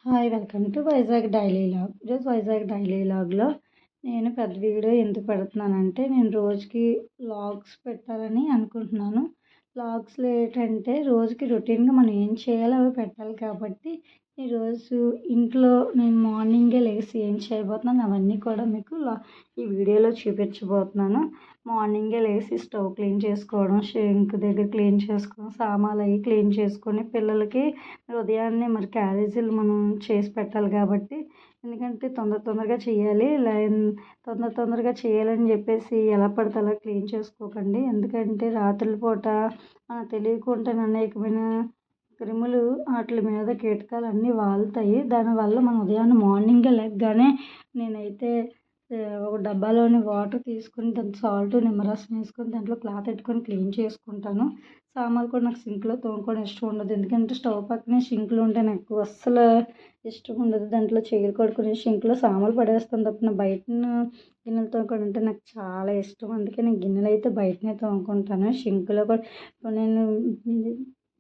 Hi! Welcome to Vizag daily vlog. ఈరోజు Vizag daily వ్లాగ్‌లో నేను పెద్ద వీడియో ఎందుకు పెడుతున్నానంటే, నేను రోజుకి వ్లాగ్స్ పెట్టాలని అనుకుంటున్నాను. వ్లాగ్స్‌లో ఏంటంటే, రోజుకి రొటీన్‌గా మనం ఏం చేయాలో అవి పెట్టాలి కాబట్టి, ఈరోజు ఇంట్లో నేను మార్నింగే లెగిసి ఏం చేయబోతున్నాను అవన్నీ కూడా మీకు ఈ వీడియోలో చూపించబోతున్నాను. మార్నింగే లేసి స్టవ్ క్లీన్ చేసుకోవడం, షింక్ దగ్గర క్లీన్ చేసుకోవడం, సామాన్లు అవి క్లీన్ చేసుకొని పిల్లలకి ఉదయాన్నే మరి క్యారేజీలు మనం చేసి పెట్టాలి కాబట్టి, ఎందుకంటే తొందరగా చేయాలి. తొందరగా చేయాలని చెప్పేసి ఎలా పడితే అలా క్లీన్ చేసుకోకండి. ఎందుకంటే రాత్రుల పూట తెలియకుండానే అనేకమైన క్రిములు వాటి మీద కీటకాలు అన్నీ వాలుతాయి. దానివల్ల మనం ఉదయాన్నే మార్నింగే లెగ్గానే నేనైతే ఒక డబ్బాలోని వాటర్ తీసుకొని దాంట్లో సాల్ట్ నిమ్మరసం వేసుకొని దాంట్లో క్లాత్ పెట్టుకొని క్లీన్ చేసుకుంటాను. సామాన్లు కూడా నాకు సింక్లో తోముకోవడం ఇష్టం ఉండదు. ఎందుకంటే స్టవ్ పక్కనే సింక్లు ఉంటే నాకు అస్సలు ఇష్టం ఉండదు. దాంట్లో చేతులు కడుక్కుని సింక్లో సామాన్లు పడేస్తాను తప్ప నా బయటన గిన్నెలు తోముకోవడం అంటే నాకు చాలా ఇష్టం. అందుకే నేను గిన్నెలు అయితే బయటనే తోముకుంటాను. సింక్లో కూడా నేను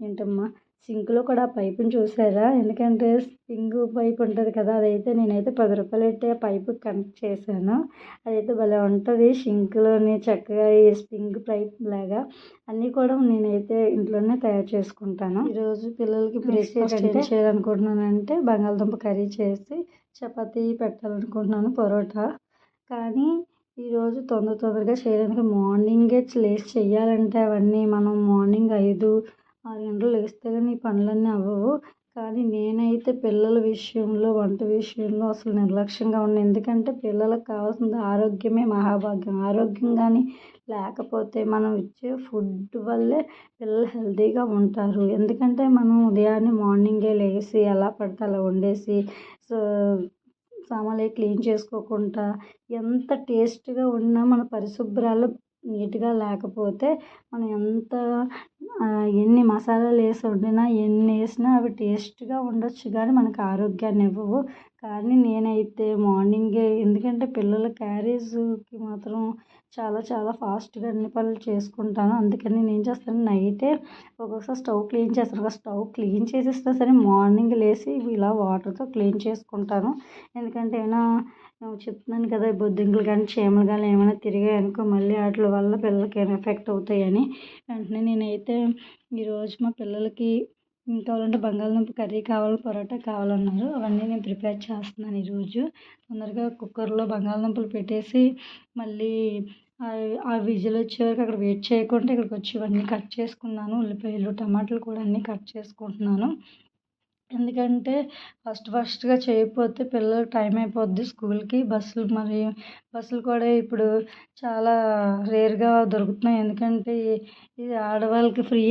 ఏంటమ్మా సింక్లో కూడా ఆ పైపుని చూసారా? ఎందుకంటే స్ప్రింగ్ పైప్ ఉంటుంది కదా, అదైతే నేనైతే ₹10 పెట్టి ఆ పైపు కనెక్ట్ చేశాను. అదైతే భలే ఉంటుంది సింక్లోని చక్కగా ఈ స్ప్రింగ్ పైప్ లాగా. అన్నీ కూడా నేనైతే ఇంట్లోనే తయారు చేసుకుంటాను. ఈరోజు పిల్లలకి బ్రేక్ఫాస్ట్ ఏం చేయాలనుకుంటున్నానంటే బంగాళదుంప కర్రీ చేసి చపాతీ పెట్టాలనుకుంటున్నాను, పరోటా. కానీ ఈరోజు తొందరగా చేయడానికి మార్నింగే లేచి చేయాలంటే అవన్నీ మనం మార్నింగ్ 5-6 గంటలు లేస్తే కానీ ఈ పనులన్నీ అవ్వవు. కానీ నేనైతే పిల్లల విషయంలో వంట విషయంలో అసలు నిర్లక్ష్యంగా ఉన్నాను. ఎందుకంటే పిల్లలకు కావాల్సింది ఆరోగ్యమే మహాభాగ్యం. ఆరోగ్యం కానీ లేకపోతే మనం ఇచ్చే ఫుడ్ వల్లే పిల్లలు హెల్తీగా ఉంటారు. ఎందుకంటే మనం ఉదయాన్నే మార్నింగే లేచి ఎలా పడితే అలా వండేసి సామాన్లు క్లీన్ చేసుకోకుండా ఎంత టేస్ట్గా ఉన్నా మన పరిశుభ్రాలు నీట్గా లేకపోతే మనం ఎంత ఎన్ని మసాలాలు వేసి వండినా ఎన్ని వేసినా అవి టేస్ట్గా ఉండొచ్చు కానీ మనకు ఆరోగ్యాన్ని ఇవ్వవు. కానీ నేనైతే మార్నింగే, ఎందుకంటే పిల్లల క్యారేజ్కి మాత్రం చాలా ఫాస్ట్గా అన్ని పనులు చేసుకుంటాను. అందుకని నేను ఏం చేస్తాను, నైటే ఒక్కొక్కసారి స్టవ్ క్లీన్ చేస్తాను. స్టవ్ క్లీన్ చేసేసినా సరే మార్నింగ్ లేచి ఇలా వాటర్తో క్లీన్ చేసుకుంటాను. ఎందుకంటే ఏమైనా చెప్తున్నాను కదా, బొద్దింకలు కానీ చీమలు కానీ ఏమైనా తిరిగాయనుకో మళ్ళీ వాటి వల్ల పిల్లలకి ఏమైనా ఎఫెక్ట్ అవుతాయని వెంటనే నేనైతే ఈరోజు మా పిల్లలకి కావాలంటే బంగాళదుంప కర్రీ కావాలి, పరోటా కావాలన్నారు. అవన్నీ నేను ప్రిపేర్ చేస్తున్నాను ఈరోజు. తొందరగా కుక్కర్లో బంగాళదుంపలు పెట్టేసి మళ్ళీ ఆ విజిల్ వచ్చే వరకు అక్కడ వెయిట్ చేయకుండా ఇక్కడికి వచ్చి ఇవన్నీ కట్ చేసుకున్నాను. ఉల్లిపాయలు, టమాటాలు కూడా అన్నీ కట్ చేసుకుంటున్నాను. ఎందుకంటే ఫస్ట్గా చేయకపోతే పిల్లలకి టైం అయిపోద్ది స్కూల్కి. బస్సులు కూడా ఇప్పుడు చాలా రేర్గా దొరుకుతున్నాయి. ఎందుకంటే ఇది ఆడవాళ్ళకి ఫ్రీ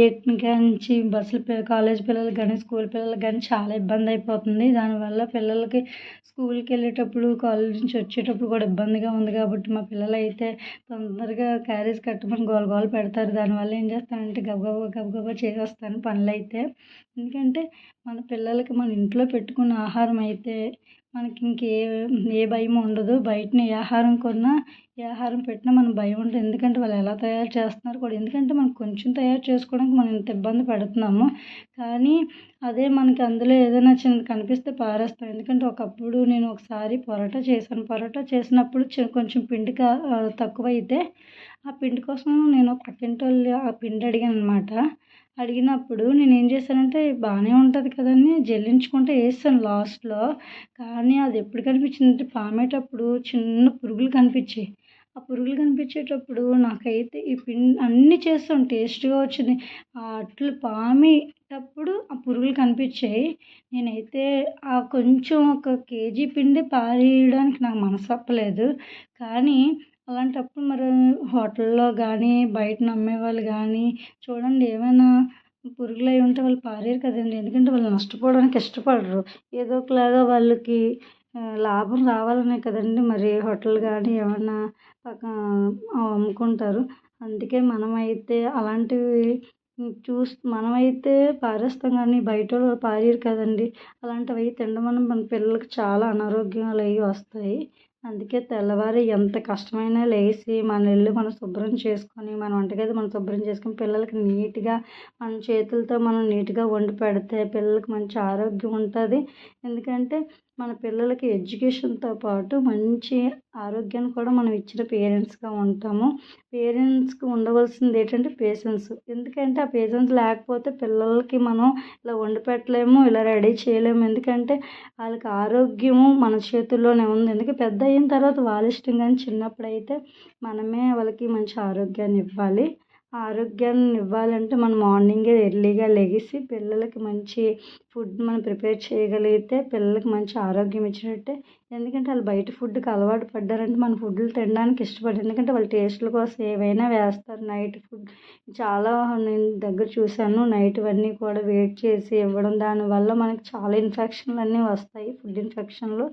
నుంచి బస్సులు కాలేజ్ పిల్లలకి కానీ స్కూల్ పిల్లలకి కానీ చాలా ఇబ్బంది అయిపోతుంది. దానివల్ల పిల్లలకి స్కూల్కి వెళ్ళేటప్పుడు కాలేజ్ నుంచి వచ్చేటప్పుడు కూడా ఇబ్బందిగా ఉంది కాబట్టి మా పిల్లలు అయితే తొందరగా క్యారేజ్ కట్టమని గోల పెడతారు. దానివల్ల ఏం చేస్తానంటే గబగబా చేసేస్తాను పనులు అయితే. ఎందుకంటే మన పిల్లలకి మన ఇంట్లో పెట్టుకున్న ఆహారం అయితే మనకి ఏ భయం ఉండదు. బయటని ఏ ఆహారం కొన్నా ఏ ఆహారం పెట్టినా మనకు భయం ఉంటుంది. ఎందుకంటే వాళ్ళు ఎలా తయారు చేస్తున్నారు కూడా. ఎందుకంటే మనం కొంచెం తయారు చేసుకోవడానికి మనం ఇంత ఇబ్బంది పడుతున్నాము. కానీ అదే మనకి అందులో ఏదైనా చిన్నది కనిపిస్తే పారేస్తాం. ఎందుకంటే ఒకప్పుడు నేను ఒకసారి పరోటా చేశాను. పరోటా చేసినప్పుడు కొంచెం పిండి తక్కువైతే ఆ పిండి కోసం నేను పక్కింటి వాళ్ళు ఆ పిండి అడిగాను అనమాట. అడిగినప్పుడు నేను ఏం చేశానంటే బాగానే ఉంటుంది కదని జల్లించుకుంటూ వేసాను లాస్ట్లో. కానీ అది ఎప్పుడు కనిపించిందంటే పామేటప్పుడు చిన్న పురుగులు కనిపించాయి. ఆ పురుగులు కనిపించేటప్పుడు నాకైతే ఈ పిండి అన్నీ చేస్తాం టేస్ట్గా వచ్చింది. ఆ అట్లు పామేటప్పుడు ఆ పురుగులు కనిపించాయి. నేనైతే ఆ కొంచెం 1 కేజీ పిండి పారేయడానికి నాకు మనసు ఒప్పలేదు. కానీ అలాంటప్పుడు మరి హోటల్లో కానీ బయట అమ్మేవాళ్ళు కానీ చూడండి ఏమైనా పురుగులు అవి ఉంటే వాళ్ళు పారేయరు కదండి. ఎందుకంటే వాళ్ళు నష్టపోవడానికి ఇష్టపడరు. ఏదో ఒకలాగా వాళ్ళకి లాభం రావాలనే కదండి మరి హోటల్ కానీ ఏమన్నా అమ్ముకుంటారు. అందుకే మనమైతే అలాంటివి మనమైతే పారేస్తాం కానీ బయట వాళ్ళు పారేయరు కదండి. అలాంటివి తినడం వల్ల మన పిల్లలకి చాలా అనారోగ్యాలు అవి వస్తాయి. అందుకే తెల్లవారి ఎంత కష్టమైనా లేచి మన ఇల్లు మనం శుభ్రం చేసుకొని మన వంటగది మనం శుభ్రం చేసుకొని పిల్లలకి నీట్గా మన చేతులతో మనం నీట్గా వండి పెడితే పిల్లలకి మంచి ఆరోగ్యం ఉంటుంది. ఎందుకంటే మన పిల్లలకి ఎడ్యుకేషన్తో పాటు మంచి ఆరోగ్యాన్ని కూడా మనం ఇచ్చిన పేరెంట్స్గా ఉంటాము. పేరెంట్స్కి ఉండవలసింది ఏంటంటే పేషెన్స్. ఎందుకంటే ఆ పేషెన్స్ లేకపోతే పిల్లలకి మనం ఇలా వండి పెట్టలేము, ఇలా రెడీ చేయలేము. ఎందుకంటే వాళ్ళకి ఆరోగ్యము మన చేతుల్లోనే ఉంది. ఎందుకంటే పెద్ద అయిన తర్వాత వాళ్ళ ఇష్టం, కానీ చిన్నప్పుడైతే మనమే వాళ్ళకి మంచి ఆరోగ్యాన్ని ఇవ్వాలి. ఆరోగ్యాన్ని ఇవ్వాలంటే మనం మార్నింగే ఎర్లీగా లెగిసి పిల్లలకి మంచి ఫుడ్ మనం ప్రిపేర్ చేయగలిగితే పిల్లలకి మంచి ఆరోగ్యం ఇచ్చినట్టే. ఎందుకంటే వాళ్ళు బయట ఫుడ్కి అలవాటు పడ్డారంటే మన ఫుడ్లు తినడానికి ఇష్టపడరు. ఎందుకంటే వాళ్ళు టేస్ట్ల కోసం ఏవైనా వేస్తారు. నైట్ ఫుడ్ చాలా నేను దగ్గర చూశాను. నైట్ అన్నీ కూడా వేడి చేసి ఇవ్వడం, దానివల్ల మనకి చాలా ఇన్ఫెక్షన్లు అన్నీ వస్తాయి, ఫుడ్ ఇన్ఫెక్షన్లు.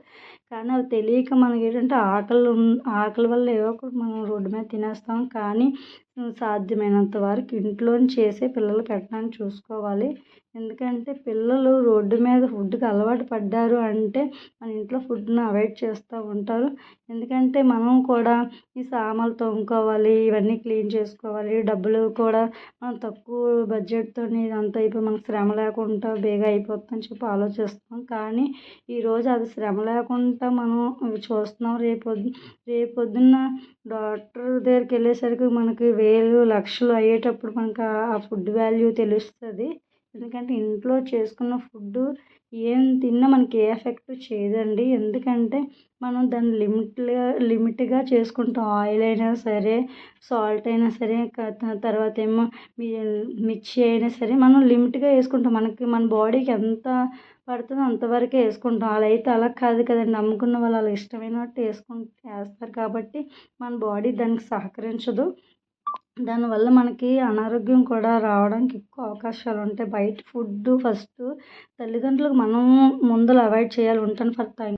కానీ అవి తెలియక మనకి ఏంటంటే ఆకలి వల్ల ఏవో ఒకటి మనం రోడ్డు మీద తినేస్తాం. కానీ సాధ్యమైనంత వరకు ఇంట్లోనే చేసే పిల్లలు పెట్టడానికి చూసుకోవాలి. ఎందుకంటే పిల్లలు రోడ్డు మీద ఫుడ్కి అలవాటు పడ్డారు అంటే మన ఇంట్లో ఫుడ్ని అవాయిడ్ చేస్తూ ఉంటారు. ఎందుకంటే మనం కూడా ఈ సామాన్లు తోముకోవాలి, ఇవన్నీ క్లీన్ చేసుకోవాలి, డబ్బులు కూడా మనం తక్కువ బడ్జెట్తో ఇదంతా అయిపోయి మనకు శ్రమ లేకుండా బేగా అయిపోతుందని చెప్పి ఆలోచిస్తాం. కానీ ఈరోజు అది శ్రమ లేకుండా మనం చూస్తున్నాం. రేపొద్దున్న డాక్టర్ దగ్గరికి వెళ్ళేసరికి మనకి వేలు లక్షలు అయ్యేటప్పుడు మనకు ఆ ఫుడ్ వాల్యూ తెలుస్తుంది. ఎందుకంటే ఇంట్లో చేసుకున్న ఫుడ్ ఏం తిన్నా మనకి ఏ ఎఫెక్ట్ చేయదండి. ఎందుకంటే మనం దాన్ని లిమిట్గా చేసుకుంటాం. ఆయిల్ అయినా సరే, సాల్ట్ అయినా సరే, తర్వాత ఏమో మిర్చి అయినా సరే మనం లిమిట్గా వేసుకుంటాం. మన బాడీకి ఎంత పడుతుందో అంతవరకే వేసుకుంటాం. అలా అయితే అలా కాదు కదండి. నమ్ముకున్న వాళ్ళు అలా ఇష్టమైనట్టు వేస్తారు కాబట్టి మన బాడీ దానికి సహకరించదు. దానివల్ల మనకి అనారోగ్యం కూడా రావడానికి ఎక్కువ అవకాశాలు ఉంటాయి. బయట ఫుడ్ ఫస్ట్ తల్లిదండ్రులకు మనం ముందర అవాయిడ్ చేయాలి. ఉంటాను. Thank you.